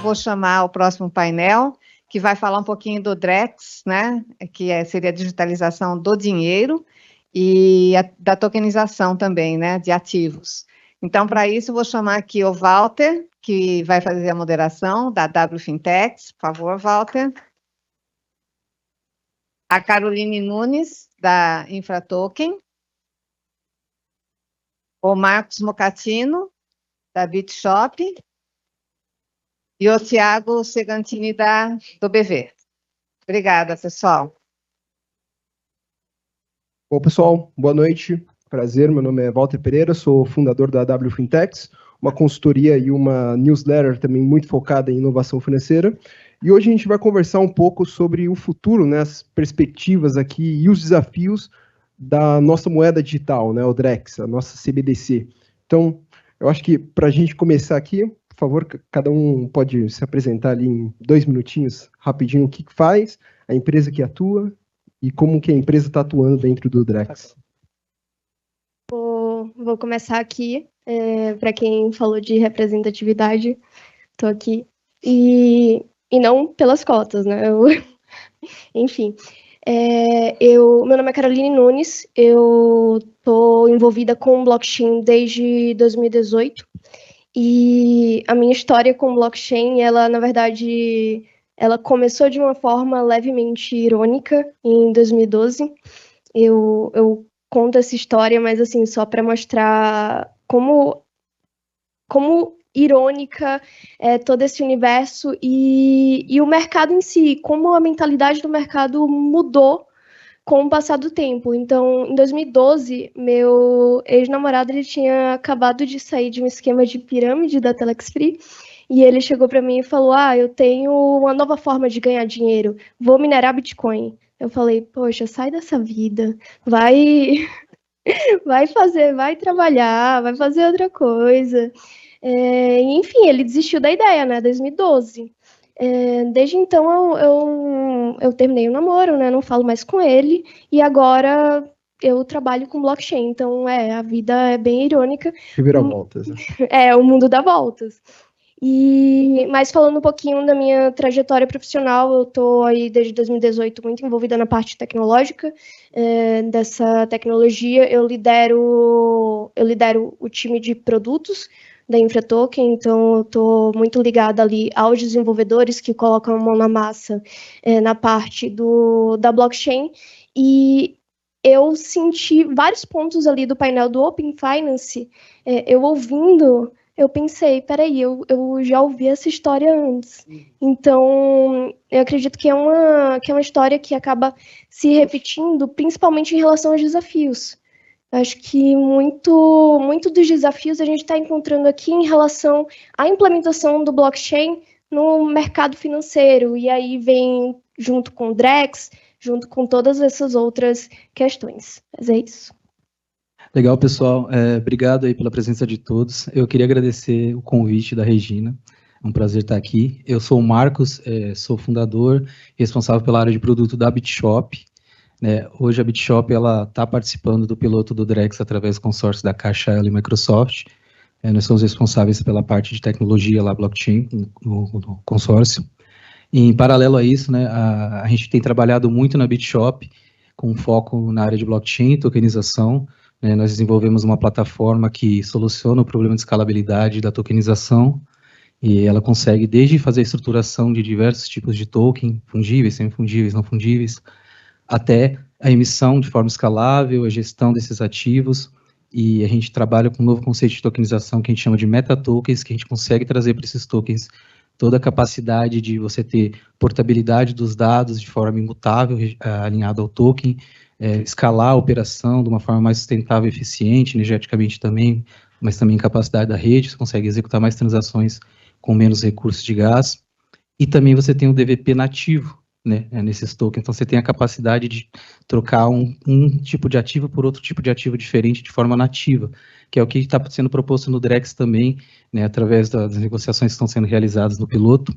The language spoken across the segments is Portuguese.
vou chamar o próximo painel, que vai falar um pouquinho do DREX, né, seria a digitalização do dinheiro e da tokenização também, né, de ativos. Então, para isso, vou chamar aqui o Walter, que vai fazer a moderação da W Fintechs. Por favor, Walter. A Caroline Nunes, da Infratoken. O Marcos Mocatino, da BitShop. E o Tiago Segantini, do BV. Obrigada, pessoal. Bom, pessoal, boa noite. Prazer, meu nome é Walter Pereira, sou fundador da W Fintechs, uma consultoria e uma newsletter também muito focada em inovação financeira. E hoje a gente vai conversar um pouco sobre o futuro, né, as perspectivas aqui e os desafios da nossa moeda digital, né, o DREX, a nossa CBDC. Então, eu acho que para a gente começar aqui, por favor, cada um pode se apresentar ali em 2 minutinhos, rapidinho, o que faz, a empresa que atua e como que a empresa está atuando dentro do DREX. Vou começar aqui, para quem falou de representatividade, estou aqui, e não pelas cotas, né? Enfim, meu nome é Caroline Nunes, eu estou envolvida com blockchain desde 2018, e a minha história com blockchain, ela, na verdade, ela começou de uma forma levemente irônica em 2012. Eu conto essa história, mas assim, só para mostrar como irônica é todo esse universo e o mercado em si, como a mentalidade do mercado mudou com o passar do tempo. Então, em 2012, meu ex-namorado ele tinha acabado de sair de um esquema de pirâmide da Telex Free, e ele chegou para mim e falou: eu tenho uma nova forma de ganhar dinheiro, vou minerar Bitcoin. Eu falei: poxa, sai dessa vida, vai trabalhar, vai fazer outra coisa. Enfim, ele desistiu da ideia, né, 2012. Desde então eu terminei o namoro, né, não falo mais com ele, e agora eu trabalho com blockchain, então a vida é bem irônica. Reviravoltas. O mundo dá voltas. Mas falando um pouquinho da minha trajetória profissional, eu estou aí desde 2018 muito envolvida na parte tecnológica dessa tecnologia. Eu lidero o time de produtos da Infratoken, então eu estou muito ligada ali aos desenvolvedores que colocam a mão na massa na parte da blockchain, e eu senti vários pontos ali do painel do Open Finance, eu ouvindo, eu pensei, peraí, eu já ouvi essa história antes. Então, eu acredito que é uma história que acaba se repetindo, principalmente em relação aos desafios. Acho que muito dos desafios a gente está encontrando aqui em relação à implementação do blockchain no mercado financeiro, e aí vem junto com o DREX, junto com todas essas outras questões. Mas é isso. Legal, pessoal. Obrigado aí pela presença de todos. Eu queria agradecer o convite da Regina. É um prazer estar aqui. Eu sou o Marcos, sou fundador e responsável pela área de produto da BitShop. Hoje a BitShop está participando do piloto do DREX através do consórcio da Caixa Elo e Microsoft. Nós somos responsáveis pela parte de tecnologia lá, blockchain, no consórcio. E, em paralelo a isso, a gente tem trabalhado muito na BitShop, com foco na área de blockchain e tokenização. Nós desenvolvemos uma plataforma que soluciona o problema de escalabilidade da tokenização, e ela consegue desde fazer a estruturação de diversos tipos de token, fungíveis, semifungíveis, não fungíveis, até a emissão de forma escalável, a gestão desses ativos, e a gente trabalha com um novo conceito de tokenização que a gente chama de metatokens, que a gente consegue trazer para esses tokens toda a capacidade de você ter portabilidade dos dados de forma imutável, alinhada ao token, escalar a operação de uma forma mais sustentável e eficiente, energeticamente também, mas também capacidade da rede, você consegue executar mais transações com menos recursos de gás, e também você tem o DVP nativo, nesses tokens, então você tem a capacidade de trocar um tipo de ativo por outro tipo de ativo diferente de forma nativa, que é o que está sendo proposto no DREX também, através das negociações que estão sendo realizadas no piloto.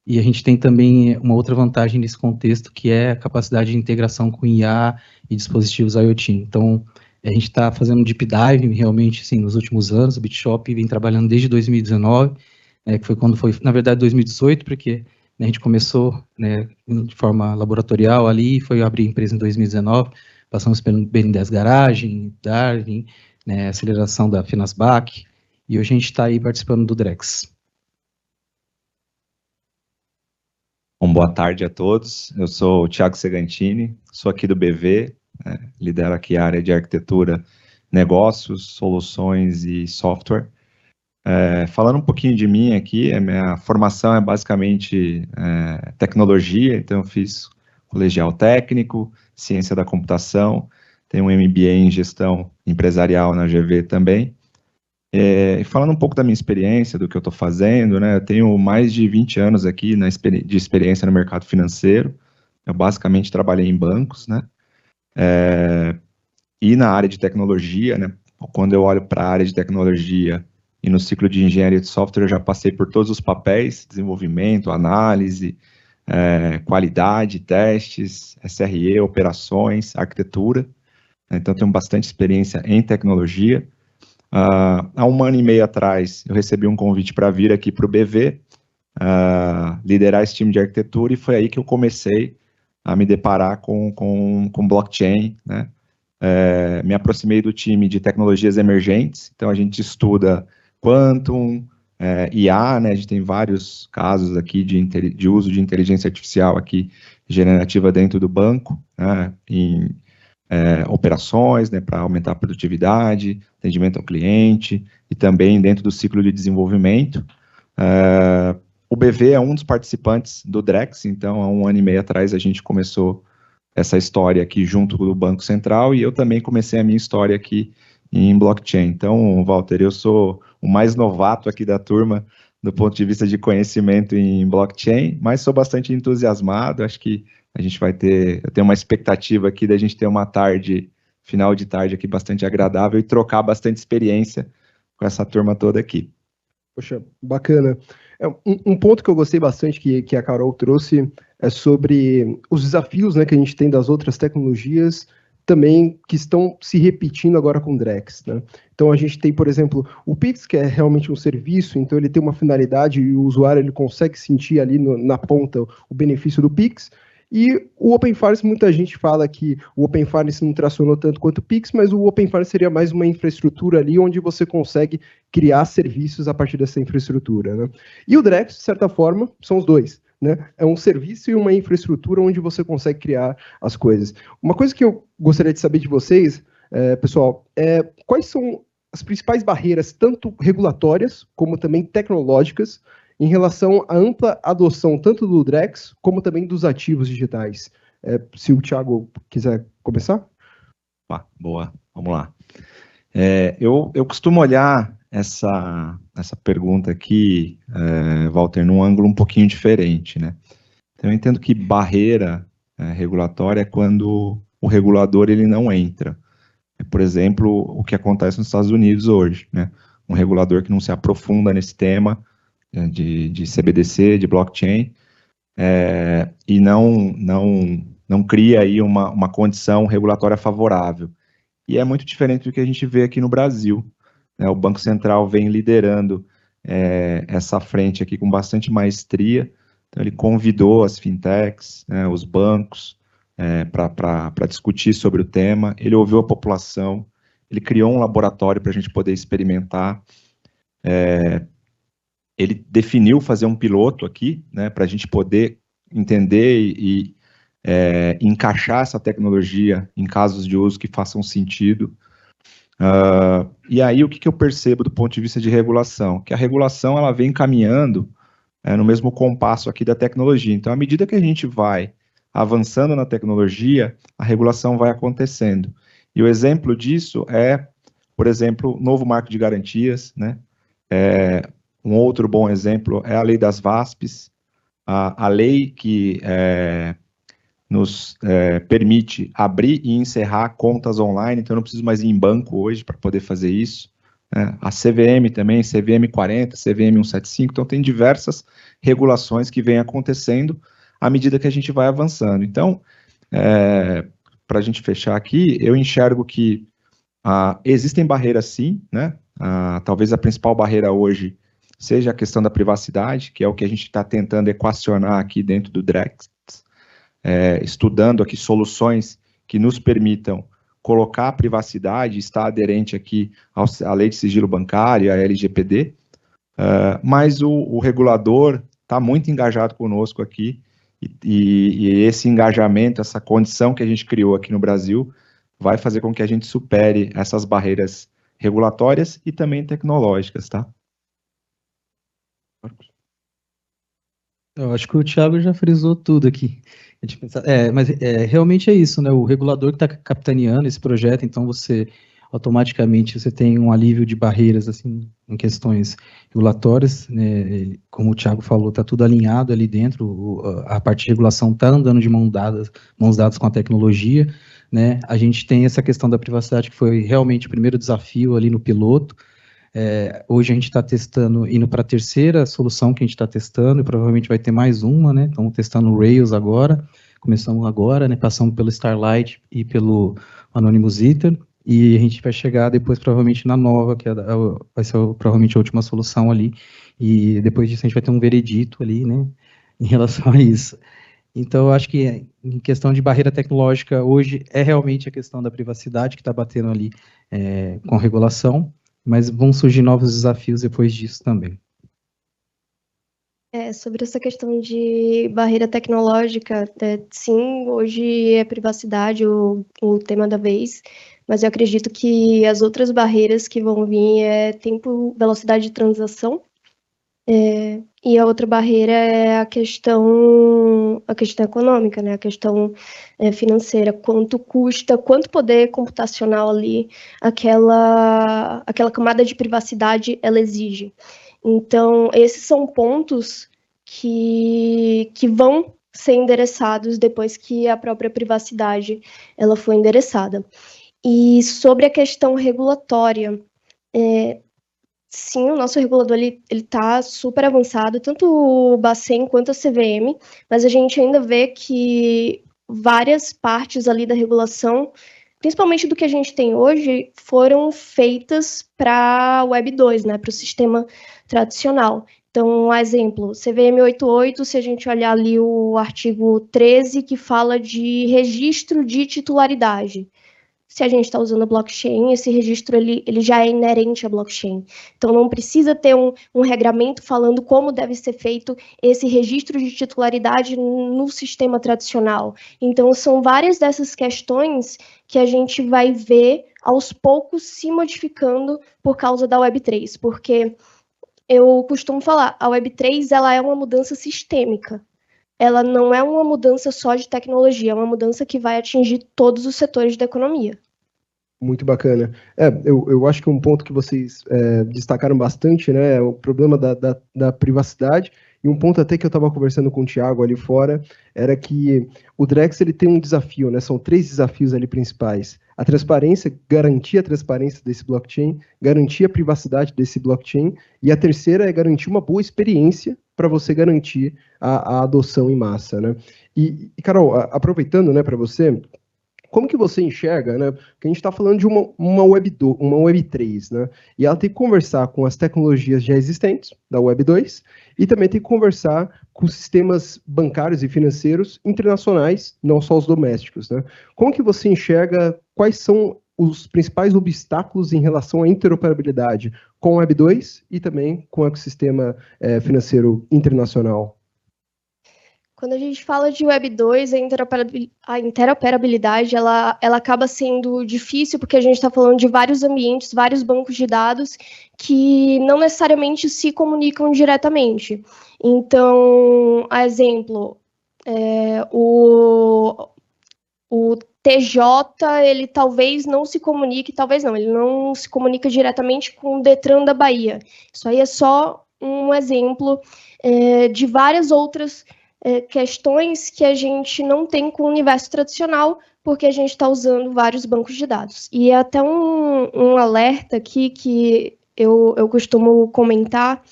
E a gente tem também uma outra vantagem nesse contexto, que é a capacidade de integração com IA e dispositivos IoT. Então, a gente está fazendo um deep dive, realmente, assim, nos últimos anos. O BitShop vem trabalhando desde 2019, que foi quando foi, na verdade, 2018, porque a gente começou, né, de forma laboratorial ali, foi abrir a empresa em 2019, passamos pelo BN10 Garagem, Darwin, né, aceleração da Finasbac, e hoje a gente está aí participando do Drex. Bom, boa tarde a todos, eu sou o Thiago Segantini, sou aqui do BV, lidero aqui a área de arquitetura, negócios, soluções e software. Falando um pouquinho de mim aqui, a minha formação é basicamente tecnologia, então eu fiz colegial técnico, ciência da computação, tenho um MBA em gestão empresarial na GV também. E falando um pouco da minha experiência, do que eu estou fazendo, né, eu tenho mais de 20 anos aqui de experiência no mercado financeiro, eu basicamente trabalhei em bancos, né, e na área de tecnologia, né, quando eu olho para a área de tecnologia e no ciclo de engenharia de software, eu já passei por todos os papéis, desenvolvimento, análise, qualidade, testes, SRE, operações, arquitetura, né, então tenho bastante experiência em tecnologia. Há 1 ano e meio atrás, eu recebi um convite para vir aqui para o BV, liderar esse time de arquitetura, e foi aí que eu comecei a me deparar com blockchain, né? Me aproximei do time de tecnologias emergentes, então a gente estuda Quantum, IA, né? A gente tem vários casos aqui de uso de inteligência artificial aqui, generativa dentro do banco, né? Em operações, né, para aumentar a produtividade, atendimento ao cliente, e também dentro do ciclo de desenvolvimento. O BV é um dos participantes do Drex, então há 1 ano e meio atrás a gente começou essa história aqui junto com o Banco Central, e eu também comecei a minha história aqui em blockchain. Então, Walter, eu sou o mais novato aqui da turma do ponto de vista de conhecimento em blockchain, mas sou bastante entusiasmado, acho que a gente vai ter, eu tenho uma expectativa aqui da gente ter uma tarde, final de tarde aqui bastante agradável e trocar bastante experiência com essa turma toda aqui. Poxa, bacana. Um ponto que eu gostei bastante que a Carol trouxe é sobre os desafios, né, que a gente tem das outras tecnologias também que estão se repetindo agora com o Drex, né? Então a gente tem, por exemplo, o Pix, que é realmente um serviço, então ele tem uma finalidade e o usuário ele consegue sentir ali na ponta o benefício do Pix. E o Open Finance, muita gente fala que o Open Finance não tracionou tanto quanto o Pix, mas o Open Finance seria mais uma infraestrutura ali onde você consegue criar serviços a partir dessa infraestrutura, né? E o Drex, de certa forma, são os dois, né? É um serviço e uma infraestrutura onde você consegue criar as coisas. Uma coisa que eu gostaria de saber de vocês, pessoal, quais são as principais barreiras, tanto regulatórias como também tecnológicas, em relação à ampla adoção tanto do Drex como também dos ativos digitais. Se o Thiago quiser começar. Boa, vamos lá. Eu costumo olhar essa pergunta aqui, Walter, num ângulo um pouquinho diferente, né? Então, eu entendo que barreira regulatória é quando o regulador ele não entra. Por exemplo, o que acontece nos Estados Unidos hoje, né? Um regulador que não se aprofunda nesse tema, de CBDC, de blockchain, e não cria aí uma condição regulatória favorável. E é muito diferente do que a gente vê aqui no Brasil, né? O Banco Central vem liderando essa frente aqui com bastante maestria, então ele convidou as fintechs, né, os bancos, para discutir sobre o tema, ele ouviu a população, ele criou um laboratório para a gente poder experimentar, ele definiu fazer um piloto aqui, né, para a gente poder entender e encaixar essa tecnologia em casos de uso que façam sentido. E aí, o que eu percebo do ponto de vista de regulação? Que a regulação ela vem caminhando no mesmo compasso aqui da tecnologia. Então, à medida que a gente vai avançando na tecnologia, a regulação vai acontecendo. E o exemplo disso por exemplo, o novo marco de garantias, né? Um outro bom exemplo é a lei das VASPs, a lei que nos permite abrir e encerrar contas online, então eu não preciso mais ir em banco hoje para poder fazer isso. A CVM também, CVM 40, CVM 175, então tem diversas regulações que vêm acontecendo à medida que a gente vai avançando. Então, para a gente fechar aqui, eu enxergo que existem barreiras sim, né? Talvez a principal barreira hoje seja a questão da privacidade, que é o que a gente está tentando equacionar aqui dentro do Drex, estudando aqui soluções que nos permitam colocar a privacidade, estar aderente aqui à Lei de Sigilo Bancário, à LGPD, mas o regulador está muito engajado conosco aqui, e esse engajamento, essa condição que a gente criou aqui no Brasil, vai fazer com que a gente supere essas barreiras regulatórias e também tecnológicas, tá? Eu acho que o Thiago já frisou tudo aqui. Mas realmente é isso, né? O regulador que está capitaneando esse projeto, então você automaticamente você tem um alívio de barreiras assim em questões regulatórias, né? Como o Thiago falou, está tudo alinhado ali dentro, a parte de regulação está andando de mãos dadas com a tecnologia, né? A gente tem essa questão da privacidade que foi realmente o primeiro desafio ali no piloto. Hoje a gente está testando, indo para a terceira solução que a gente está testando, e provavelmente vai ter mais uma, né? Estamos testando o Rails agora, começamos agora, né? Passamos pelo Starlight e pelo Anonymous Ether, e a gente vai chegar depois provavelmente na nova, que vai ser provavelmente a última solução ali, e depois disso a gente vai ter um veredito ali, né? Em relação a isso. Então, eu acho que em questão de barreira tecnológica, hoje é realmente a questão da privacidade que está batendo ali com a regulação, mas vão surgir novos desafios depois disso também. Sobre essa questão de barreira tecnológica, sim, hoje é privacidade o tema da vez, mas eu acredito que as outras barreiras que vão vir é tempo, velocidade de transação, e a outra barreira é a questão econômica, né? A questão financeira, quanto custa, quanto poder computacional ali aquela camada de privacidade ela exige. Então, esses são pontos que vão ser endereçados depois que a própria privacidade ela for endereçada. E sobre a questão regulatória, sim, o nosso regulador ele está super avançado, tanto o Bacen quanto a CVM, mas a gente ainda vê que várias partes ali da regulação, principalmente do que a gente tem hoje, foram feitas para a Web 2, né, para o sistema tradicional. Então, um exemplo, CVM 88, se a gente olhar ali o artigo 13, que fala de registro de titularidade. Se a gente está usando a blockchain, esse registro ele já é inerente à blockchain. Então, não precisa ter um regramento falando como deve ser feito esse registro de titularidade no sistema tradicional. Então, são várias dessas questões que a gente vai ver aos poucos se modificando por causa da Web3, porque eu costumo falar, a Web3 ela é uma mudança sistêmica. Ela não é uma mudança só de tecnologia, é uma mudança que vai atingir todos os setores da economia. Muito bacana. Eu acho que um ponto que vocês destacaram bastante, né, é o problema da privacidade, e um ponto até que eu estava conversando com o Thiago ali fora, era que o Drex ele tem um desafio, né, são 3 desafios ali principais. A transparência, garantir a transparência desse blockchain, garantir a privacidade desse blockchain, e a terceira é garantir uma boa experiência para você garantir a adoção em massa, né? E Carol, aproveitando, né, para você, como que você enxerga, né? Porque a gente está falando de uma Web 3, né? E ela tem que conversar com as tecnologias já existentes da Web 2 e também tem que conversar com sistemas bancários e financeiros internacionais, não só os domésticos, né? Como que você enxerga quais são os principais obstáculos em relação à interoperabilidade com a Web 2 e também com o ecossistema financeiro internacional? Quando a gente fala de Web 2, a interoperabilidade ela acaba sendo difícil porque a gente está falando de vários ambientes, vários bancos de dados que não necessariamente se comunicam diretamente. Então, a exemplo, o TJ, ele talvez não se comunique, talvez não, ele não se comunica diretamente com o Detran da Bahia. Isso aí é só um exemplo de várias outras questões que a gente não tem com o universo tradicional, porque a gente está usando vários bancos de dados. E é até um alerta aqui que eu costumo comentar,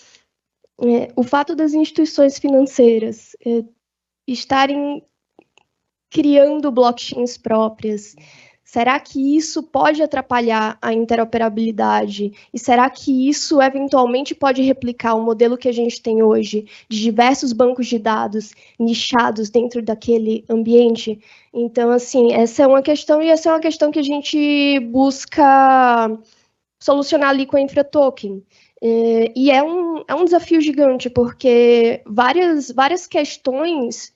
o fato das instituições financeiras estarem criando blockchains próprias, Será que isso pode atrapalhar a interoperabilidade? E será que isso eventualmente pode replicar o modelo que a gente tem hoje de diversos bancos de dados nichados dentro daquele ambiente? Então, assim, essa é uma questão, e essa é uma questão que a gente busca solucionar ali com a InfraToken. E é um desafio gigante, porque várias questões,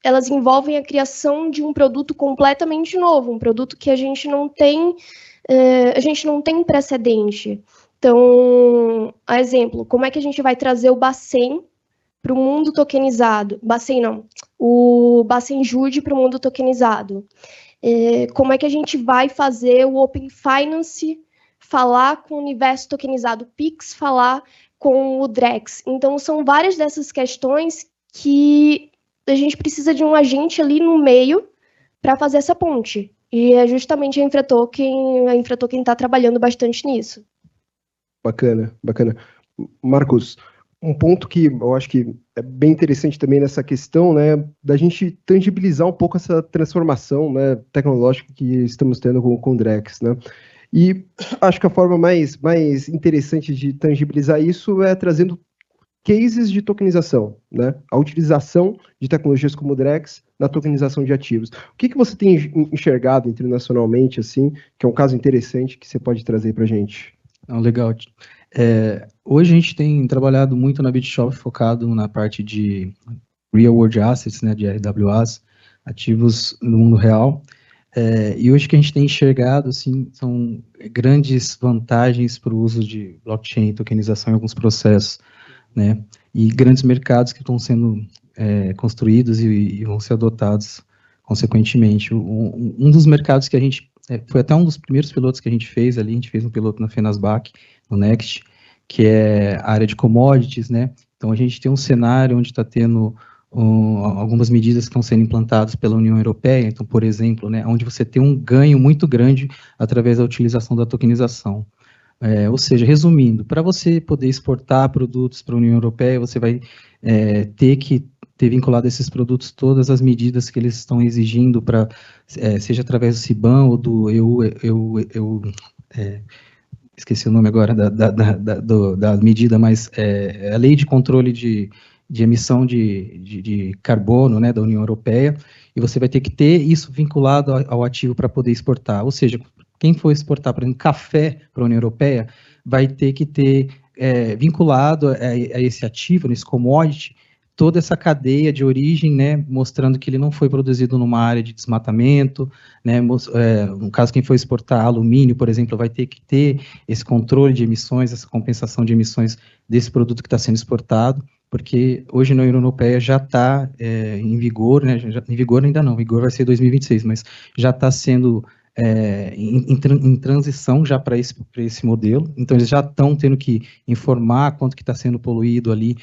elas envolvem a criação de um produto completamente novo, um produto que a gente não tem precedente. Então, a exemplo, como é que a gente vai trazer o Bacen para o mundo tokenizado? O Bacen Jude para o mundo tokenizado. Como é que a gente vai fazer o Open Finance falar com o universo tokenizado Pix, falar com o Drex? Então, são várias dessas questões que a gente precisa de um agente ali no meio para fazer essa ponte. E é justamente a InfraToken está trabalhando bastante nisso. Bacana, bacana. Marcos, um ponto que eu acho que é bem interessante também nessa questão, né, da gente tangibilizar um pouco essa transformação, né, tecnológica que estamos tendo com o Drex, né? E acho que a forma mais interessante de tangibilizar isso é trazendo cases de tokenização, né? A utilização de tecnologias como o Drex na tokenização de ativos. O que você tem enxergado internacionalmente, assim, que é um caso interessante que você pode trazer para a gente? Legal. Hoje a gente tem trabalhado muito na BitShop focado na parte de Real World Assets, né, de RWAs, ativos no mundo real. E hoje o que a gente tem enxergado, assim, são grandes vantagens para o uso de blockchain e tokenização em alguns processos, né, e grandes mercados que estão sendo construídos e vão ser adotados consequentemente. Um dos mercados que a gente, foi até um dos primeiros pilotos que a gente fez ali, a gente fez um piloto na Fenasbac, no Next, que é a área de commodities, né, então a gente tem um cenário onde está tendo algumas medidas que estão sendo implantadas pela União Europeia, então, por exemplo, né, onde você tem um ganho muito grande através da utilização da tokenização. Ou seja, resumindo, para você poder exportar produtos para a União Europeia, você vai ter que ter vinculado esses produtos todas as medidas que eles estão exigindo para, seja através do CBAM ou do esqueci o nome agora da medida, mas a lei de controle de emissão de carbono, né, da União Europeia, e você vai ter que ter isso vinculado ao ativo para poder exportar. Ou seja, quem for exportar, por exemplo, café para a União Europeia, vai ter que ter vinculado a esse ativo, nesse commodity, toda essa cadeia de origem, né, mostrando que ele não foi produzido numa área de desmatamento, né, no caso, quem for exportar alumínio, por exemplo, vai ter que ter esse controle de emissões, essa compensação de emissões desse produto que está sendo exportado, porque hoje na União Europeia já está em vigor, né, em vigor ainda não, vigor vai ser 2026, mas já está sendo em transição já para esse modelo, então eles já estão tendo que informar quanto que está sendo poluído ali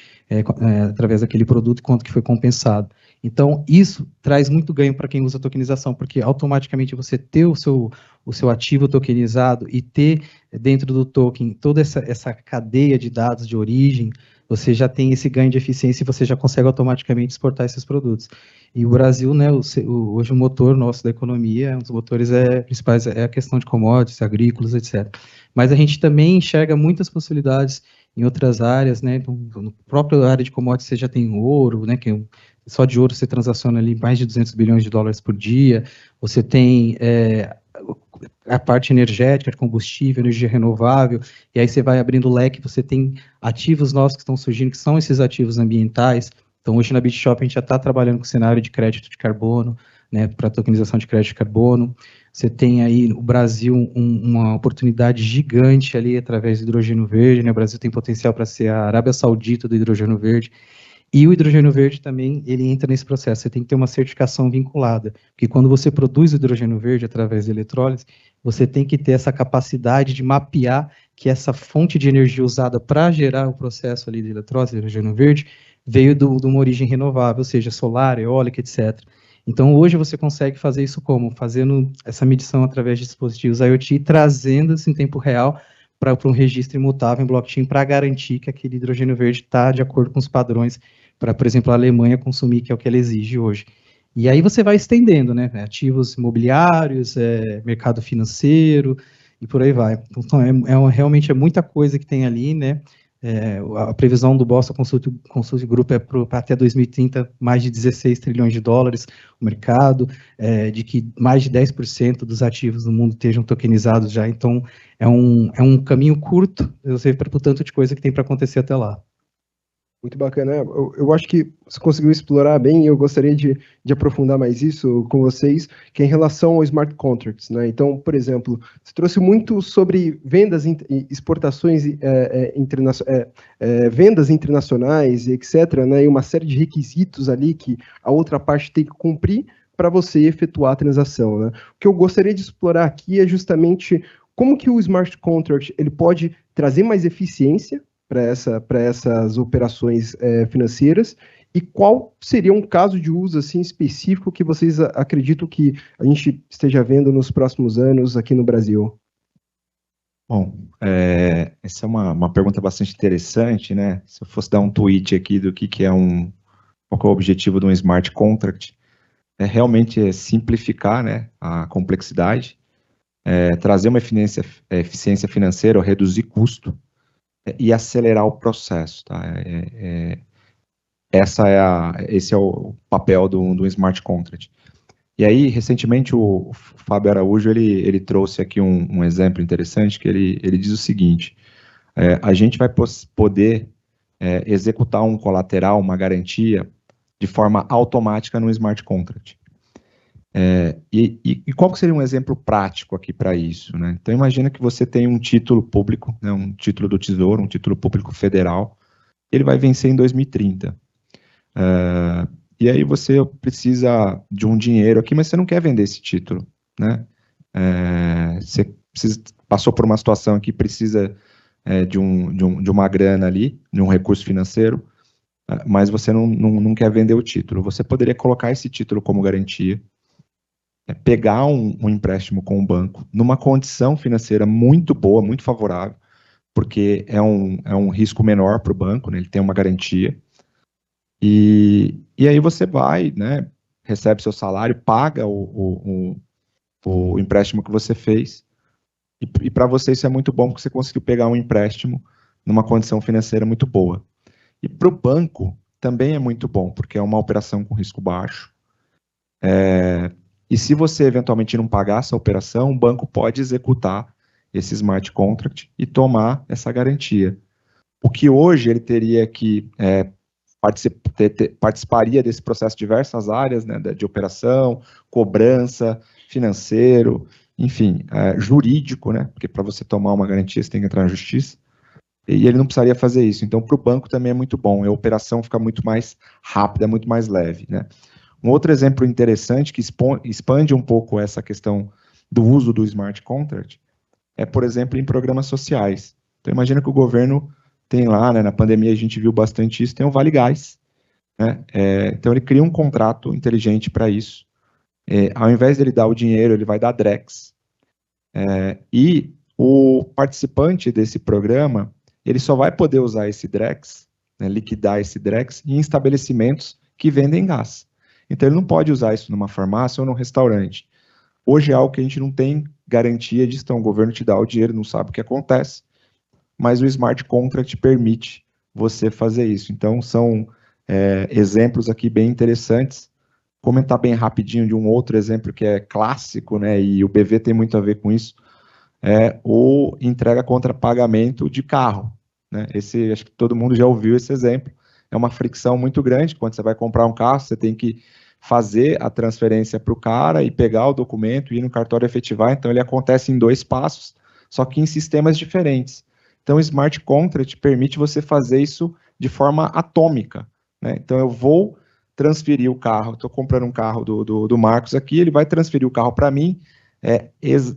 através daquele produto e quanto que foi compensado. Então, isso traz muito ganho para quem usa tokenização, porque automaticamente você ter o seu ativo tokenizado e ter dentro do token toda essa cadeia de dados de origem, você já tem esse ganho de eficiência e você já consegue automaticamente exportar esses produtos. E o Brasil, né, hoje o motor nosso da economia, um dos motores principais é a questão de commodities, agrícolas, etc. Mas a gente também enxerga muitas possibilidades em outras áreas, né, no próprio área de commodities você já tem ouro, né, que só de ouro você transaciona ali mais de 200 bilhões de dólares por dia, você tem a parte energética, de combustível, energia renovável, e aí você vai abrindo o leque, você tem ativos novos que estão surgindo, que são esses ativos ambientais. Então, hoje na BitShop a gente já está trabalhando com o cenário de crédito de carbono, né, para tokenização de crédito de carbono. Você tem aí no Brasil uma oportunidade gigante ali através do hidrogênio verde, né, o Brasil tem potencial para ser a Arábia Saudita do hidrogênio verde. E o hidrogênio verde também, ele entra nesse processo, você tem que ter uma certificação vinculada, porque quando você produz hidrogênio verde através de eletrólise, você tem que ter essa capacidade de mapear que essa fonte de energia usada para gerar o processo ali de eletrólise, de hidrogênio verde, veio de uma origem renovável, ou seja, solar, eólica, etc. Então, hoje você consegue fazer isso como? Fazendo essa medição através de dispositivos IoT e trazendo isso em tempo real para um registro imutável em blockchain para garantir que aquele hidrogênio verde está de acordo com os padrões para, por exemplo, a Alemanha consumir, que é o que ela exige hoje. E aí você vai estendendo, né? Ativos imobiliários, mercado financeiro e por aí vai. Então, realmente é muita coisa que tem ali, né? A previsão do Boston Consulting Group é para até 2030 mais de 16 trilhões de dólares o mercado, de que mais de 10% dos ativos no mundo estejam tokenizados já. Então, é um caminho curto, eu sei, para o tanto de coisa que tem para acontecer até lá. Muito bacana. Eu acho que você conseguiu explorar bem, e eu gostaria de aprofundar mais isso com vocês, que é em relação ao smart contracts, né? Então, por exemplo, você trouxe muito sobre vendas, exportações, vendas internacionais, etc., né? E uma série de requisitos ali que a outra parte tem que cumprir para você efetuar a transação, né? O que eu gostaria de explorar aqui é justamente como que o smart contract ele pode trazer mais eficiência para essas operações financeiras, e qual seria um caso de uso assim específico que vocês acreditam que a gente esteja vendo nos próximos anos aqui no Brasil? Bom, essa é uma pergunta bastante interessante, né? Se eu fosse dar um tweet aqui do que é qual que é o objetivo de um smart contract, realmente simplificar, né, a complexidade, trazer uma eficiência financeira, ou reduzir custo, e acelerar o processo, tá? Esse é o papel do smart contract. E aí, recentemente, o Fábio Araújo, ele trouxe aqui um exemplo interessante, que ele diz o seguinte: a gente vai poder executar um colateral, uma garantia, de forma automática no smart contract. E qual que seria um exemplo prático aqui para isso, né? Então, imagina que você tem um título público, né, um título do Tesouro, um título público federal, ele vai vencer em 2030. E aí você precisa de um dinheiro aqui, mas você não quer vender esse título, né? Você passou por uma situação aqui, precisa de uma grana ali, de um recurso financeiro, mas você não quer vender o título. Você poderia colocar esse título como garantia, pegar um empréstimo com o banco, numa condição financeira muito boa, muito favorável, porque é um risco menor para o banco, né? Ele tem uma garantia. E aí você vai, né, recebe seu salário, paga o empréstimo que você fez, e para você isso é muito bom, porque você conseguiu pegar um empréstimo numa condição financeira muito boa. E para o banco também é muito bom, porque é uma operação com risco baixo. E se você eventualmente não pagar essa operação, o banco pode executar esse smart contract e tomar essa garantia. O que hoje ele teria que participaria desse processo diversas áreas, né, de operação, cobrança, financeiro, enfim, jurídico, né, porque para você tomar uma garantia você tem que entrar na justiça, e ele não precisaria fazer isso. Então, para o banco também é muito bom, a operação fica muito mais rápida, muito mais leve, né. Um outro exemplo interessante que expande um pouco essa questão do uso do smart contract é, por exemplo, em programas sociais. Então, imagina que o governo tem lá, né, na pandemia a gente viu bastante isso, tem o Vale Gás, né? Então, ele cria um contrato inteligente para isso. Ao invés dele dar o dinheiro, ele vai dar Drex. E o participante desse programa, ele só vai poder usar esse Drex, né, liquidar esse Drex, em estabelecimentos que vendem gás. Então, ele não pode usar isso numa farmácia ou num restaurante. Hoje é algo que a gente não tem garantia disso, então o governo te dá o dinheiro, não sabe o que acontece, mas o smart contract permite você fazer isso. Então, são exemplos aqui bem interessantes. Comentar bem rapidinho de um outro exemplo que é clássico, né, e o BV tem muito a ver com isso, é o entrega contra pagamento de carro, né? Acho que todo mundo já ouviu esse exemplo. É uma fricção muito grande. Quando você vai comprar um carro, você tem que fazer a transferência para o cara e pegar o documento, ir no cartório efetivar. Então, ele acontece em 2 passos, só que em sistemas diferentes. Então, o Smart Contract permite você fazer isso de forma atômica, né? Então, eu vou transferir o carro, estou comprando um carro do Marcos aqui, ele vai transferir o carro para mim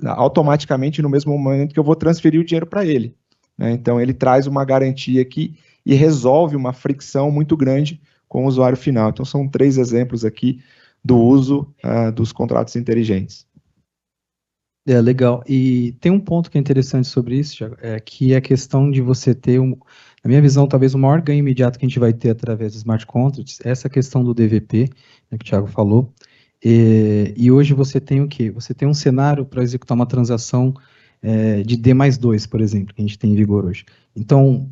automaticamente no mesmo momento que eu vou transferir o dinheiro para ele, né? Então, ele traz uma garantia aqui e resolve uma fricção muito grande com o usuário final. Então, são 3 exemplos aqui do uso dos contratos inteligentes. Legal. E tem um ponto que é interessante sobre isso, Thiago, que é a questão de você ter, na minha visão, talvez o maior ganho imediato que a gente vai ter através dos smart contracts, essa questão do DVP, né, que o Thiago falou, E hoje você tem o quê? Você tem um cenário para executar uma transação de D+2, por exemplo, que a gente tem em vigor hoje. Então,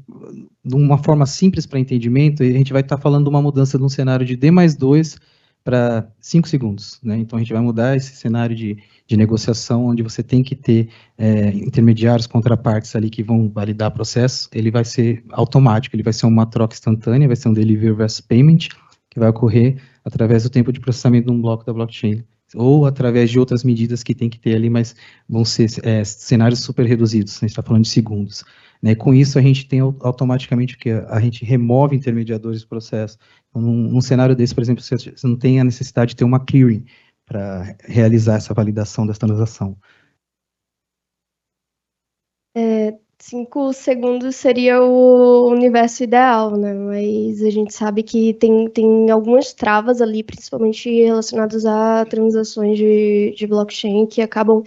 de uma forma simples para entendimento, a gente vai estar falando de uma mudança de um cenário de D+2 para 5 segundos, né? Então, a gente vai mudar esse cenário de negociação, onde você tem que ter intermediários, contrapartes ali que vão validar o processo, ele vai ser automático, ele vai ser uma troca instantânea, vai ser um delivery versus payment, que vai ocorrer através do tempo de processamento de um bloco da blockchain, ou através de outras medidas que tem que ter ali, mas vão ser cenários super reduzidos, a gente está falando de segundos. Né? Com isso, a gente tem automaticamente o que? A gente remove intermediadores do processo. Então, num cenário desse, por exemplo, você não tem a necessidade de ter uma clearing para realizar essa validação dessa transação. 5 segundos seria o universo ideal, né? Mas a gente sabe que tem algumas travas ali, principalmente relacionadas a transações de blockchain, que acabam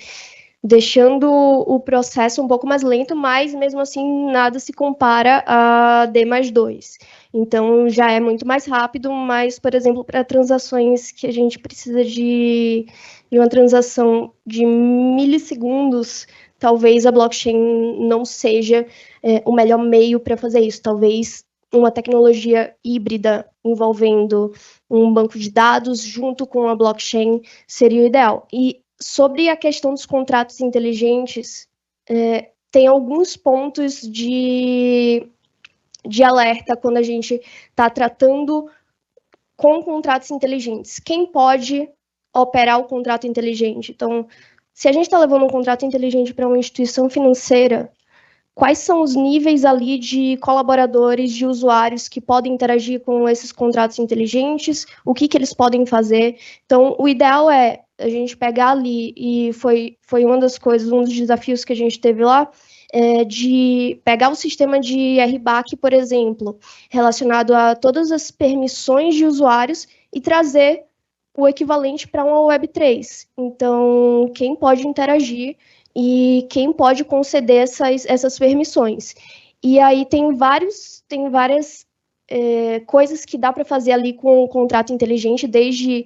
deixando o processo um pouco mais lento, mas mesmo assim nada se compara a D+2. Então já é muito mais rápido, mas, por exemplo, para transações que a gente precisa de uma transação de milissegundos, talvez a blockchain não seja o melhor meio para fazer isso. Talvez uma tecnologia híbrida envolvendo um banco de dados junto com a blockchain seria o ideal. E sobre a questão dos contratos inteligentes, tem alguns pontos de alerta quando a gente está tratando com contratos inteligentes. Quem pode operar o contrato inteligente? Então, se a gente está levando um contrato inteligente para uma instituição financeira, quais são os níveis ali de colaboradores, de usuários que podem interagir com esses contratos inteligentes, o que eles podem fazer? Então, o ideal é a gente pegar ali, e foi uma das coisas, um dos desafios que a gente teve lá, de pegar o sistema de RBAC, por exemplo, relacionado a todas as permissões de usuários e trazer o equivalente para uma Web3. Então, quem pode interagir e quem pode conceder essas permissões. E aí tem várias coisas que dá para fazer ali com o contrato inteligente, desde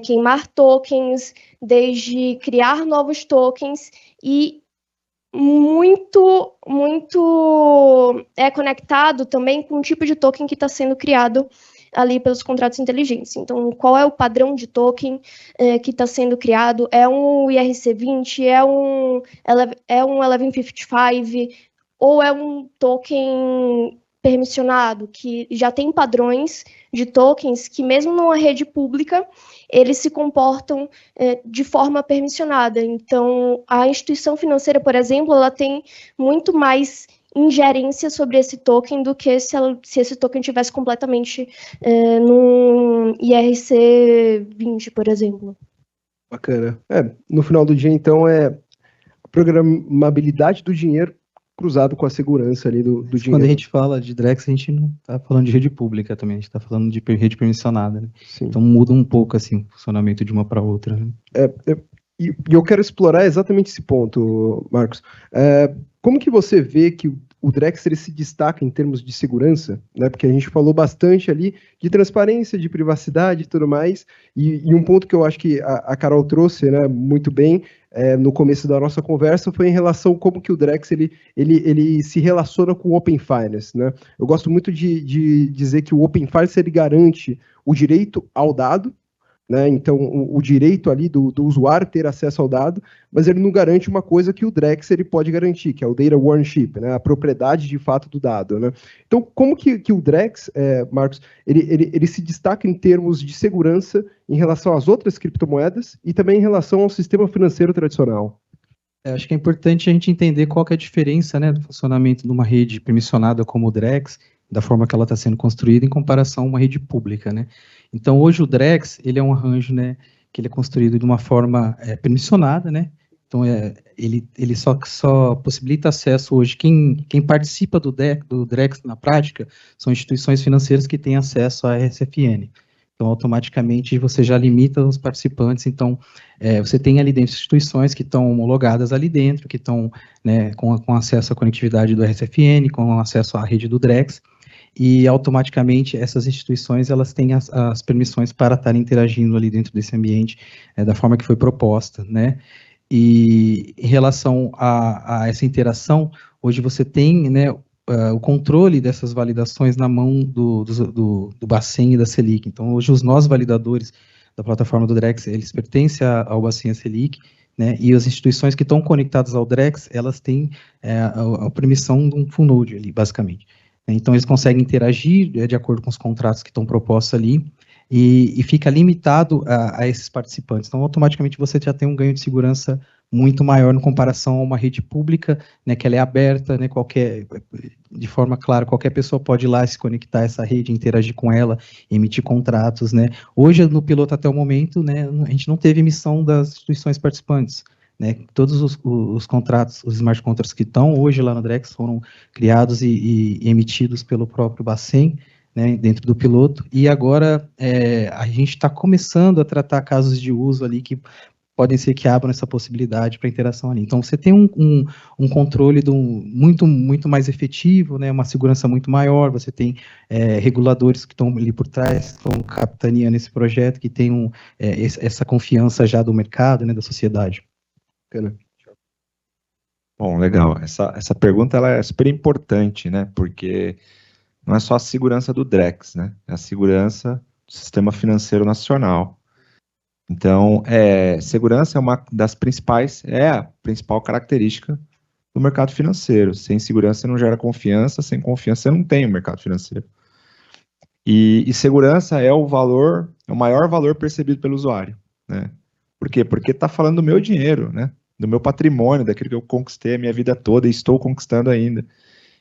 queimar tokens, desde criar novos tokens, e muito é conectado também com o tipo de token que está sendo criado ali pelos contratos inteligentes. Então, qual é o padrão de token que está sendo criado? É um ERC20? É um 1155? Ou é um token permissionado, que já tem padrões de tokens que, mesmo numa rede pública, eles se comportam de forma permissionada. Então, a instituição financeira, por exemplo, ela tem muito mais ingerência sobre esse token do que se esse token tivesse completamente num ERC20, por exemplo. Bacana. No final do dia, então, a programabilidade do dinheiro cruzado com a segurança ali do dinheiro. Quando a gente fala de Drex, a gente não está falando de rede pública também, a gente está falando de rede permissionada, né? Então muda um pouco assim, o funcionamento de uma para outra. Né? E eu quero explorar exatamente esse ponto, Marcos. Como que você vê que o Drex ele se destaca em termos de segurança, né? Porque a gente falou bastante ali de transparência, de privacidade e tudo mais, e um ponto que eu acho que a Carol trouxe, né, muito bem no começo da nossa conversa foi em relação a como que o Drex ele se relaciona com o Open Finance, né? Eu gosto muito de dizer que o Open Finance ele garante o direito ao dado, né? Então, o direito ali do usuário ter acesso ao dado, mas ele não garante uma coisa que o Drex ele pode garantir, que é o data ownership, né? A propriedade de fato do dado, né? Então, como que o Drex, Marcos, ele se destaca em termos de segurança em relação às outras criptomoedas e também em relação ao sistema financeiro tradicional? Acho que é importante a gente entender qual que é a diferença, né, do funcionamento de uma rede permissionada como o Drex, da forma que ela está sendo construída, em comparação a uma rede pública, né? Então, hoje o Drex, ele é um arranjo, né, que ele é construído de uma forma permissionada, né? Então, ele só possibilita acesso hoje, quem participa do Drex na prática, são instituições financeiras que têm acesso à RSFN. Então, automaticamente, você já limita os participantes. Então, você tem ali dentro instituições que estão homologadas ali dentro, que estão, né, com acesso à conectividade do RSFN, com acesso à rede do Drex. e automaticamente essas instituições elas têm as permissões para estarem interagindo ali dentro desse ambiente da forma que foi proposta, né? E em relação a essa interação, hoje você tem, né, o controle dessas validações na mão do Bacen e da Selic. Então, hoje os nós validadores da plataforma do Drex, eles pertencem ao Bacen e à Selic, né, e as instituições que estão conectadas ao Drex, elas têm a permissão de um full node ali, basicamente. Então, eles conseguem interagir de acordo com os contratos que estão propostos ali, e fica limitado a esses participantes. Então, automaticamente, você já tem um ganho de segurança muito maior em comparação a uma rede pública, né, que ela é aberta, né, de forma clara, qualquer pessoa pode ir lá se conectar a essa rede, interagir com ela, emitir contratos, né. Hoje, no piloto até o momento, né, a gente não teve emissão das instituições participantes, né, todos os contratos, os smart contracts que estão hoje lá no Drex foram criados e emitidos pelo próprio Bacen, né, dentro do piloto, e agora a gente está começando a tratar casos de uso ali que podem ser que abram essa possibilidade para interação ali. Então, você tem um controle muito mais efetivo, né, uma segurança muito maior, você tem reguladores que estão ali por trás, que estão capitaneando esse projeto, que tem essa confiança já do mercado, né, da sociedade. Bom, legal. Essa pergunta ela é super importante, né, porque não é só a segurança do Drex, né? É a segurança do sistema financeiro nacional. Então, segurança é uma das principais, a principal característica do mercado financeiro. Sem segurança você não gera confiança, sem confiança você não tem o mercado financeiro. E segurança é o maior valor percebido pelo usuário, né? Por quê? Porque está falando do meu dinheiro, né? Do meu patrimônio, daquilo que eu conquistei a minha vida toda e estou conquistando ainda.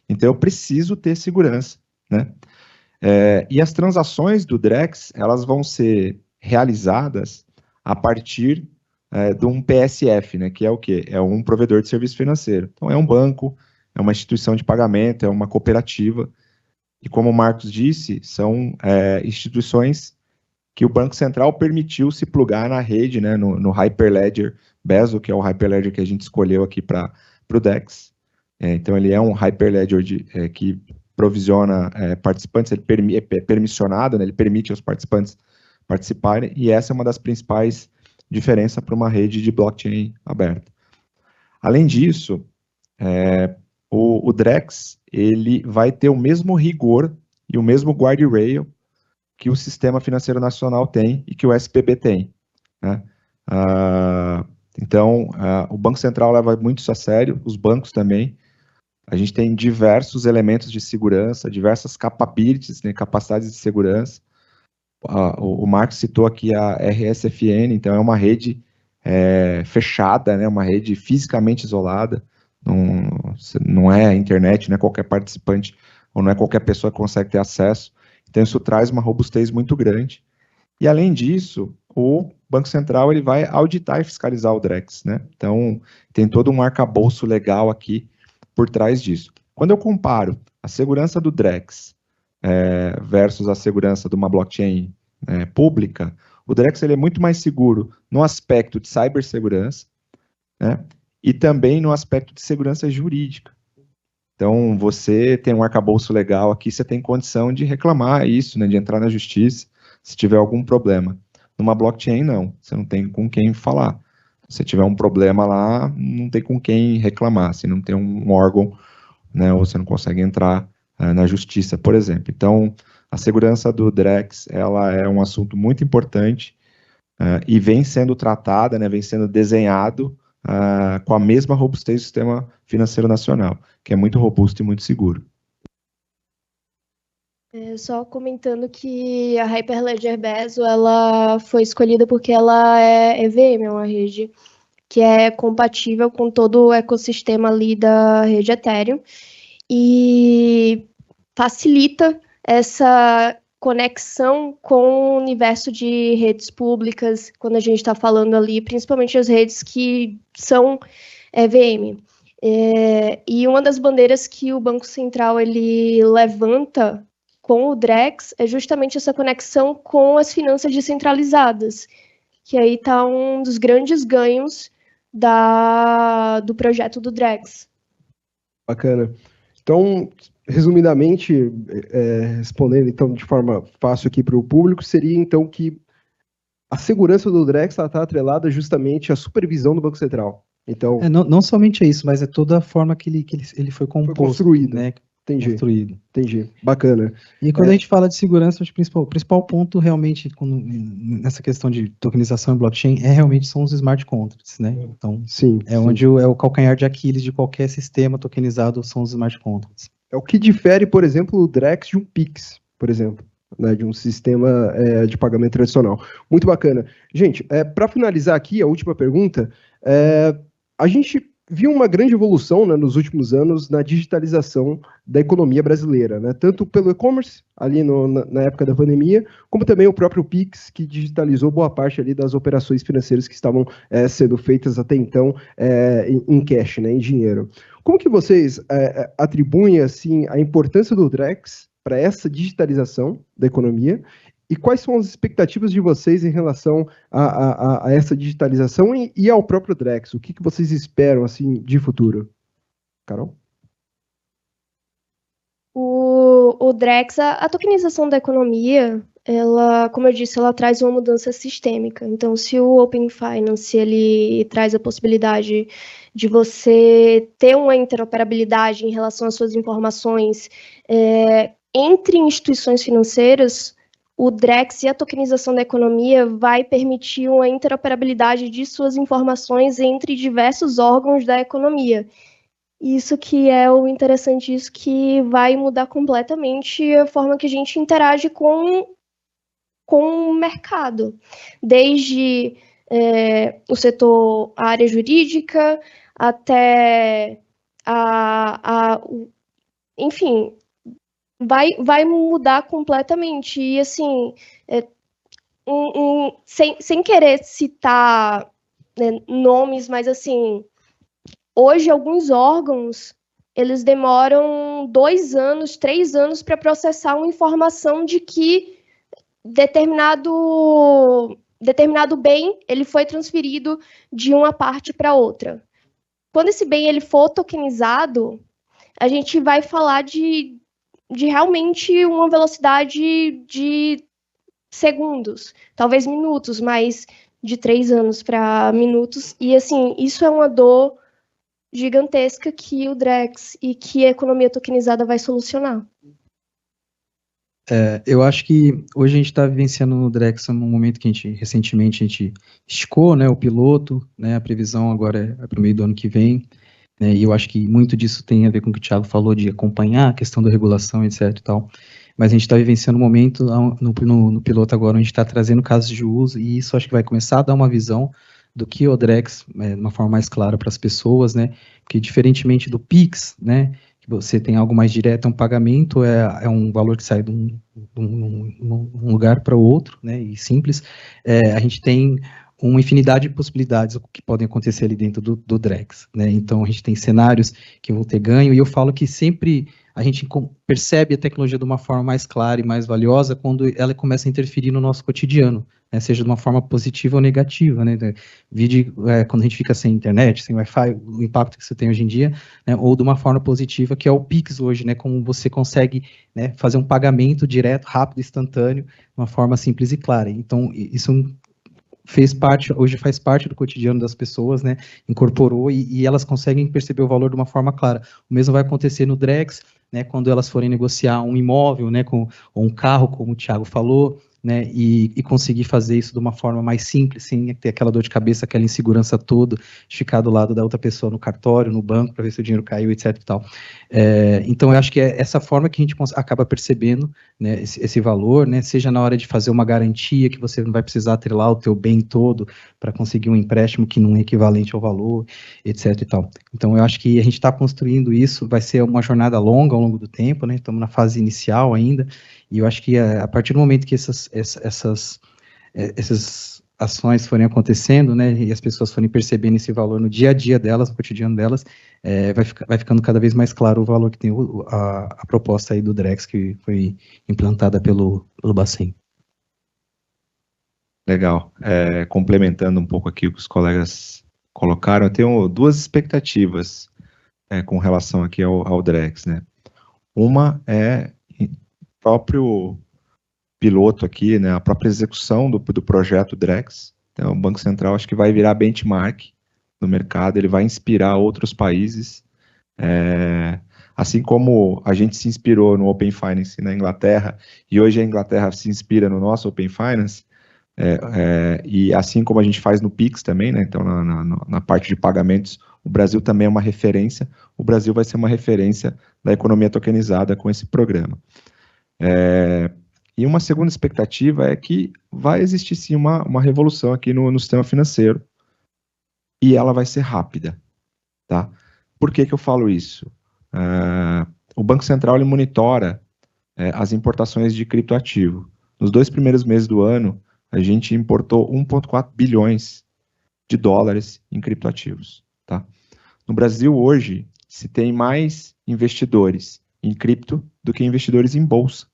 Então, eu preciso ter segurança, né? E as transações do Drex, elas vão ser realizadas a partir de um PSF, né, que é o quê? É um provedor de serviço financeiro. Então, é um banco, é uma instituição de pagamento, é uma cooperativa. E como o Marcos disse, são instituições que o Banco Central permitiu se plugar na rede, né, no Hyperledger Bezo, que é o Hyperledger que a gente escolheu aqui para o DEX. Então, ele é um Hyperledger que provisiona participantes, ele é permissionado, né, ele permite aos participantes participarem, e essa é uma das principais diferenças para uma rede de blockchain aberta. Além disso, o Drex ele vai ter o mesmo rigor e o mesmo guardrail que o Sistema Financeiro Nacional tem e que o SPB tem, né? Então, o Banco Central leva muito isso a sério, os bancos também. A gente tem diversos elementos de segurança, diversas capabilities, né, capacidades de segurança. O Marcos citou aqui a RSFN, então é uma rede fechada, né, uma rede fisicamente isolada, não é a internet, não é qualquer participante, ou não é qualquer pessoa que consegue ter acesso. Então isso traz uma robustez muito grande. E além disso, o Banco Central ele vai auditar e fiscalizar o Drex, né? Então tem todo um arcabouço legal aqui por trás disso. Quando eu comparo a segurança do Drex versus a segurança de uma blockchain pública, o Drex ele é muito mais seguro no aspecto de cibersegurança, né, e também no aspecto de segurança jurídica. Então, você tem um arcabouço legal aqui, você tem condição de reclamar isso, né, de entrar na justiça, se tiver algum problema. Numa blockchain, não, você não tem com quem falar. Se tiver um problema lá, não tem com quem reclamar, se não tem um órgão, né, ou você não consegue entrar na justiça, por exemplo. Então, a segurança do Drex, ela é um assunto muito importante e vem sendo tratada, né, vem sendo desenhado com a mesma robustez do sistema financeiro nacional, que é muito robusto e muito seguro. Só comentando que a Hyperledger Bezo, ela foi escolhida porque ela é EVM, é uma rede que é compatível com todo o ecossistema ali da rede Ethereum e facilita essa conexão com o universo de redes públicas, quando a gente está falando ali, principalmente as redes que são EVM. E uma das bandeiras que o Banco Central ele levanta com o Drex é justamente essa conexão com as finanças descentralizadas, que aí está um dos grandes ganhos do projeto do Drex. Bacana. Então, resumidamente, respondendo então de forma fácil aqui para o público, seria então que a segurança do Drex está atrelada justamente à supervisão do Banco Central. Então, não somente é isso, mas é toda a forma que ele foi composto, construído. né? Entendi. Bacana. E quando a gente fala de segurança, acho que o principal ponto realmente nessa questão de tokenização e blockchain realmente são os smart contracts, né? Então, sim. Onde é o calcanhar de Aquiles de qualquer sistema tokenizado são os smart contracts. É o que difere, por exemplo, o Drex de um Pix, por exemplo, né, de um sistema de pagamento tradicional. Muito bacana. Gente, para finalizar aqui, a última pergunta, a gente viu uma grande evolução, né, nos últimos anos na digitalização da economia brasileira, né, tanto pelo e-commerce, ali na época da pandemia, como também o próprio Pix, que digitalizou boa parte ali das operações financeiras que estavam sendo feitas até então em cash, né, em dinheiro. Como que vocês atribuem assim, a importância do Drex para essa digitalização da economia? E quais são as expectativas de vocês em relação a essa digitalização e ao próprio Drex? O que vocês esperam assim, de futuro? Carol? O Drex, a tokenização da economia, ela, como eu disse, ela traz uma mudança sistêmica. Então, se o Open Finance ele traz a possibilidade de você ter uma interoperabilidade em relação às suas informações entre instituições financeiras, o Drex e a tokenização da economia vai permitir uma interoperabilidade de suas informações entre diversos órgãos da economia. Isso que é o interessante, isso que vai mudar completamente a forma que a gente interage com o mercado. Desde o setor, a área jurídica, até enfim, vai mudar completamente. E, assim, sem querer citar nomes, mas, assim, hoje alguns órgãos, eles demoram 2 anos, 3 anos para processar uma informação de que determinado bem ele foi transferido de uma parte para outra. Quando esse bem ele for tokenizado, a gente vai falar de realmente uma velocidade de segundos, talvez minutos, mas de 3 anos para minutos. E, assim, isso é uma dor gigantesca que o Drex e que a economia tokenizada vai solucionar. Eu acho que hoje a gente está vivenciando no Drex num momento que recentemente a gente esticou, né, o piloto, né, a previsão agora é para o meio do ano que vem, né, e eu acho que muito disso tem a ver com o que o Thiago falou de acompanhar a questão da regulação, etc e tal, mas a gente está vivenciando um momento no piloto agora onde a gente está trazendo casos de uso e isso acho que vai começar a dar uma visão do que o Drex, de uma forma mais clara para as pessoas, né, porque diferentemente do Pix, né, que você tem algo mais direto, é um pagamento, é um valor que sai de um lugar para o outro, né, e simples, a gente tem uma infinidade de possibilidades que podem acontecer ali dentro do Drex, né, então a gente tem cenários que vão ter ganho, e eu falo que sempre a gente percebe a tecnologia de uma forma mais clara e mais valiosa quando ela começa a interferir no nosso cotidiano, né, seja de uma forma positiva ou negativa, né, quando a gente fica sem internet, sem Wi-Fi, o impacto que isso tem hoje em dia, né, ou de uma forma positiva, que é o Pix hoje, né, como você consegue, né, fazer um pagamento direto, rápido, instantâneo, de uma forma simples e clara. Então, isso hoje faz parte do cotidiano das pessoas, né, incorporou e elas conseguem perceber o valor de uma forma clara. O mesmo vai acontecer no Drex, né, quando elas forem negociar um imóvel, né, ou um carro, como o Thiago falou, né, e conseguir fazer isso de uma forma mais simples, sem ter aquela dor de cabeça, aquela insegurança toda, de ficar do lado da outra pessoa no cartório, no banco, para ver se o dinheiro caiu, etc. E tal. Então, eu acho que é essa forma que a gente acaba percebendo, né, esse valor, né, seja na hora de fazer uma garantia, que você não vai precisar atrelar o teu bem todo para conseguir um empréstimo que não é equivalente ao valor, etc. E tal. Então, eu acho que a gente está construindo isso, vai ser uma jornada longa ao longo do tempo, né, estamos na fase inicial ainda, e eu acho que a partir do momento que essas ações forem acontecendo, né, e as pessoas forem percebendo esse valor no dia a dia delas, no cotidiano delas, vai ficando cada vez mais claro o valor que tem a proposta aí do Drex, que foi implantada pelo Bacen. Legal. Complementando um pouco aqui o que os colegas colocaram, eu tenho 2 expectativas com relação aqui ao Drex, né? Uma é o próprio piloto aqui, né, a própria execução do projeto Drex. Então, o Banco Central acho que vai virar benchmark no mercado, ele vai inspirar outros países, assim como a gente se inspirou no Open Finance na Inglaterra, e hoje a Inglaterra se inspira no nosso Open Finance, e assim como a gente faz no Pix também, né, então na parte de pagamentos, o Brasil também é uma referência, o Brasil vai ser uma referência da economia tokenizada com esse programa. E uma segunda expectativa é que vai existir sim uma revolução aqui no sistema financeiro, e ela vai ser rápida, tá? Por que eu falo isso? O Banco Central ele monitora as importações de criptoativo. Nos 2 primeiros meses do ano, a gente importou 1,4 bilhões de dólares em criptoativos, tá? No Brasil, hoje, se tem mais investidores em cripto do que investidores em bolsa.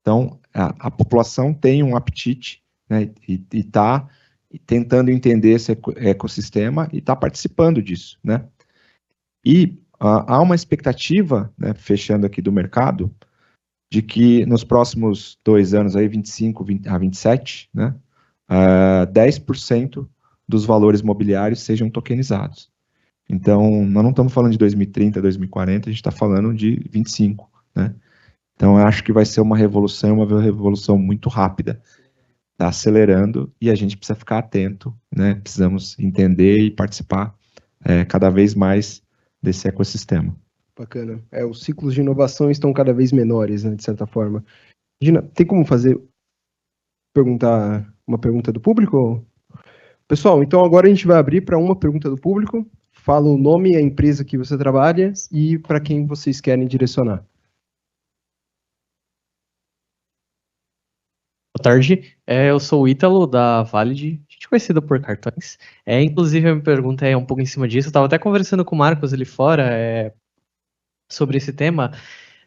Então, a população tem um apetite, né, e está tentando entender esse ecossistema e está participando disso, né? E há uma expectativa, né, fechando aqui do mercado, de que nos próximos 2 anos, aí 25 a 27, né, 10% dos valores mobiliários sejam tokenizados. Então, nós não estamos falando de 2030, 2040, a gente está falando de 25, né? Então, eu acho que vai ser uma revolução muito rápida. Está acelerando e a gente precisa ficar atento, né? Precisamos entender e participar cada vez mais desse ecossistema. Bacana. Os ciclos de inovação estão cada vez menores, né, de certa forma. Regina, tem como perguntar uma pergunta do público? Pessoal, então agora a gente vai abrir para uma pergunta do público. Fala o nome, a empresa que você trabalha e para quem vocês querem direcionar. Boa tarde, eu sou o Ítalo, da Valid, a gente conhecido por cartões. Inclusive, a minha pergunta é um pouco em cima disso. Eu estava até conversando com o Marcos ali fora sobre esse tema.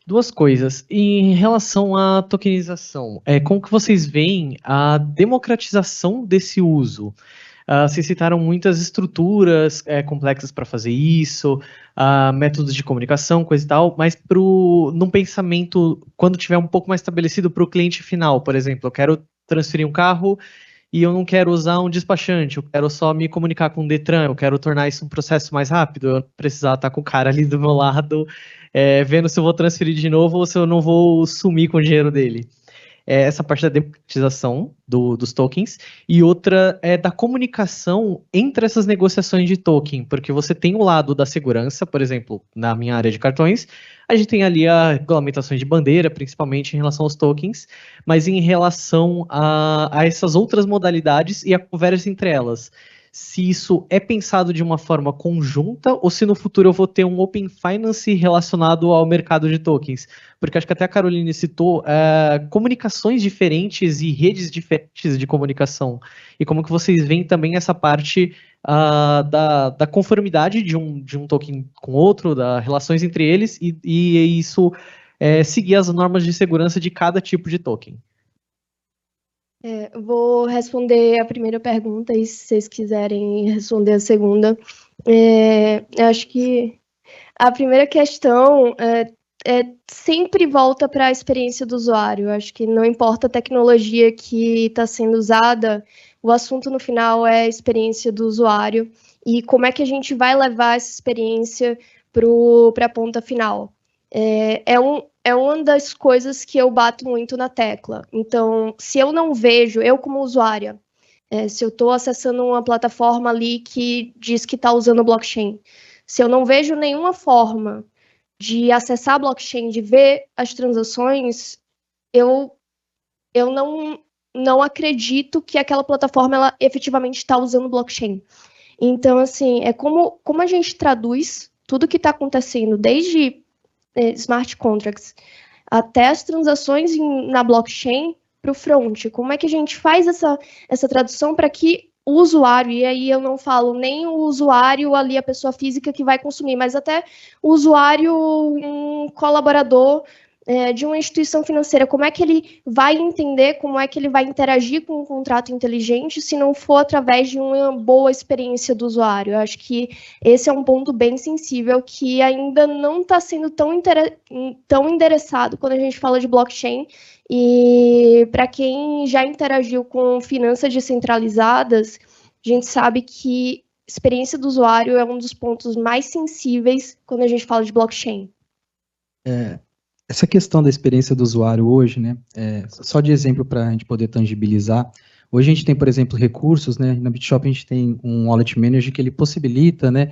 2 coisas. Em relação à tokenização, como que vocês veem a democratização desse uso? Vocês citaram muitas estruturas complexas para fazer isso, métodos de comunicação, coisa e tal, mas num pensamento, quando tiver um pouco mais estabelecido para o cliente final, por exemplo, eu quero transferir um carro e eu não quero usar um despachante, eu quero só me comunicar com o Detran, eu quero tornar isso um processo mais rápido, eu precisar estar com o cara ali do meu lado, vendo se eu vou transferir de novo ou se eu não vou sumir com o dinheiro dele. Essa parte da democratização dos tokens, e outra é da comunicação entre essas negociações de token, porque você tem o lado da segurança, por exemplo, na minha área de cartões, a gente tem ali a regulamentações de bandeira, principalmente em relação aos tokens, mas em relação a essas outras modalidades e a conversa entre elas. Se isso é pensado de uma forma conjunta ou se no futuro eu vou ter um Open Finance relacionado ao mercado de tokens. Porque acho que até a Caroline citou comunicações diferentes e redes diferentes de comunicação. E como que vocês veem também essa parte da conformidade de um token com outro, das relações entre eles, e isso seguir as normas de segurança de cada tipo de token. Vou responder a primeira pergunta e se vocês quiserem responder a segunda. Acho que a primeira questão sempre volta para a experiência do usuário. Acho que não importa a tecnologia que está sendo usada, o assunto no final é a experiência do usuário e como é que a gente vai levar essa experiência para a ponta final. É uma das coisas que eu bato muito na tecla. Então, se eu não vejo, eu como usuária, se eu estou acessando uma plataforma ali que diz que está usando blockchain, se eu não vejo nenhuma forma de acessar a blockchain, de ver as transações, eu não acredito que aquela plataforma ela efetivamente está usando blockchain. Então, assim, como a gente traduz tudo que está acontecendo, desde smart contracts até as transações na blockchain para o front. Como é que a gente faz essa tradução para que o usuário, e aí eu não falo nem o usuário ali, a pessoa física que vai consumir, mas até o usuário, um colaborador de uma instituição financeira, como é que ele vai entender, como é que ele vai interagir com um contrato inteligente se não for através de uma boa experiência do usuário? Eu acho que esse é um ponto bem sensível que ainda não está sendo tão endereçado quando a gente fala de blockchain. E para quem já interagiu com finanças descentralizadas, a gente sabe que experiência do usuário é um dos pontos mais sensíveis quando a gente fala de blockchain. Essa questão da experiência do usuário hoje, né, só de exemplo para a gente poder tangibilizar, hoje a gente tem, por exemplo, recursos, né, na BitShop a gente tem um Wallet Manager que ele possibilita, né,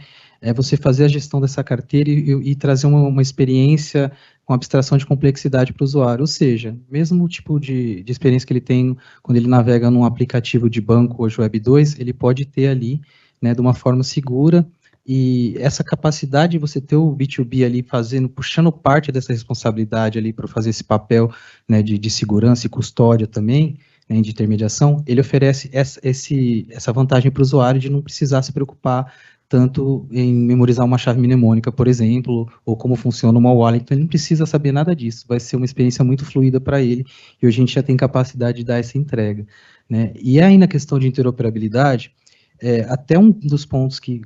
você fazer a gestão dessa carteira e trazer uma experiência com abstração de complexidade para o usuário, ou seja, mesmo tipo de experiência que ele tem quando ele navega num aplicativo de banco, hoje Web 2, ele pode ter ali, né, de uma forma segura. E essa capacidade de você ter o B2B ali puxando parte dessa responsabilidade ali para fazer esse papel, né, de segurança e custódia também, né, de intermediação, ele oferece essa vantagem para o usuário de não precisar se preocupar tanto em memorizar uma chave mnemônica, por exemplo, ou como funciona uma wallet. Então ele não precisa saber nada disso, vai ser uma experiência muito fluida para ele, e hoje a gente já tem capacidade de dar essa entrega, né? E aí na questão de interoperabilidade, até um dos pontos que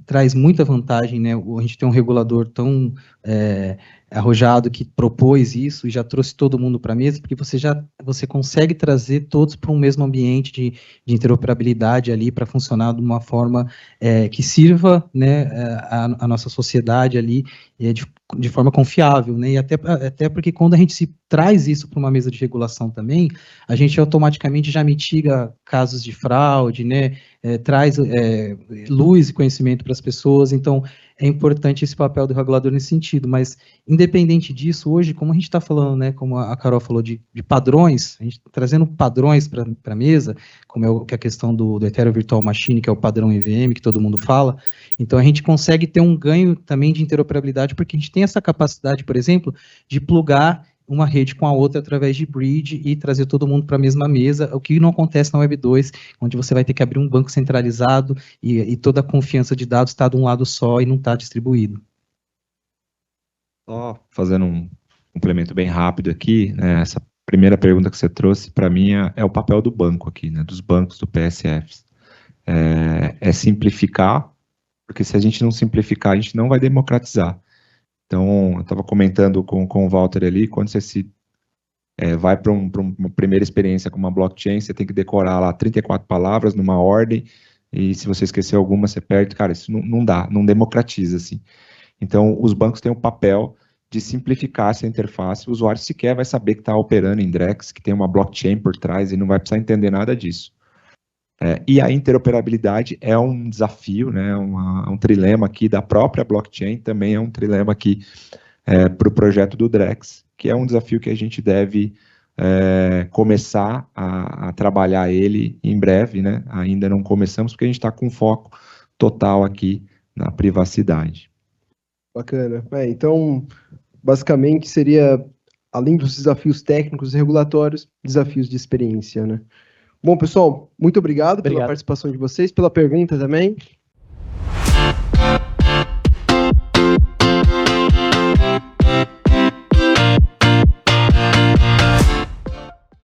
traz muita vantagem, né, a gente tem um regulador tão arrojado que propôs isso e já trouxe todo mundo para a mesa, porque você consegue trazer todos para um mesmo ambiente de interoperabilidade ali para funcionar de uma forma que sirva, né, a nossa sociedade ali de forma confiável, né, e até porque quando a gente se traz isso para uma mesa de regulação também, a gente automaticamente já mitiga casos de fraude, né, traz luz e conhecimento para as pessoas, então é importante esse papel do regulador nesse sentido, mas independente disso, hoje, como a gente está falando, né, como a Carol falou, de padrões, a gente tá trazendo padrões para a mesa, como que a questão do Ethereum Virtual Machine, que é o padrão EVM, que todo mundo fala, então a gente consegue ter um ganho também de interoperabilidade, porque a gente tem essa capacidade, por exemplo, de plugar uma rede com a outra através de bridge e trazer todo mundo para a mesma mesa, o que não acontece na Web 2, onde você vai ter que abrir um banco centralizado e toda a confiança de dados está de um lado só e não está distribuído. Só fazendo um complemento bem rápido aqui, né, essa primeira pergunta que você trouxe, para mim, é o papel do banco aqui, né, dos bancos, do PSFs. É simplificar, porque se a gente não simplificar, a gente não vai democratizar. Então, eu estava comentando com o Walter ali, quando você vai para uma primeira experiência com uma blockchain, você tem que decorar lá 34 palavras numa ordem, e se você esquecer alguma, você perde. Cara, isso não dá, não democratiza, assim. Então, os bancos têm o papel de simplificar essa interface, o usuário sequer vai saber que está operando em Drex, que tem uma blockchain por trás, e não vai precisar entender nada disso. E a interoperabilidade é um desafio, né, um trilema aqui da própria blockchain, também é um trilema aqui para o projeto do Drex, que é um desafio que a gente deve começar a trabalhar ele em breve, né, ainda não começamos, porque a gente está com foco total aqui na privacidade. Bacana. Então, basicamente, seria, além dos desafios técnicos e regulatórios, desafios de experiência, né? Bom, pessoal, muito obrigado pela participação de vocês, pela pergunta também.